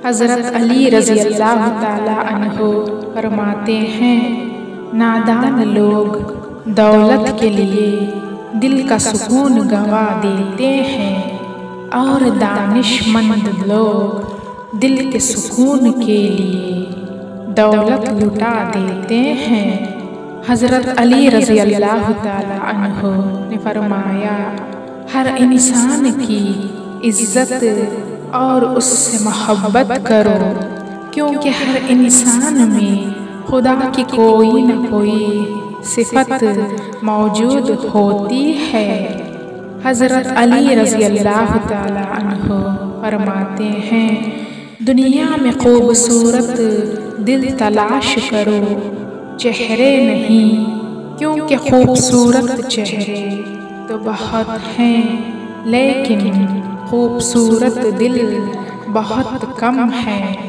हज़रत अली रज़ी अल्लाह ताला अन्हो फरमाते हैं, नादान लोग दौलत के लिए दिल का सुकून गंवा देते हैं और दानिशमंद लोग दिल के सुकून के लिए दौलत लुटा देते हैं। हज़रत अली रज़ी अल्लाह ताला अन्हो ने फरमाया, हर इंसान की इज़्ज़त और उससे मोहब्बत करो, क्योंकि हर इंसान में खुदा की कोई न कोई सिफत मौजूद होती है। हज़रत अली रज़ी अल्लाह ताला अन्हो फरमाते हैं, दुनिया में खूबसूरत दिल तलाश करो, चेहरे नहीं, क्योंकि खूबसूरत चेहरे तो बहुत हैं, लेकिन खूबसूरत दिल बहुत कम है।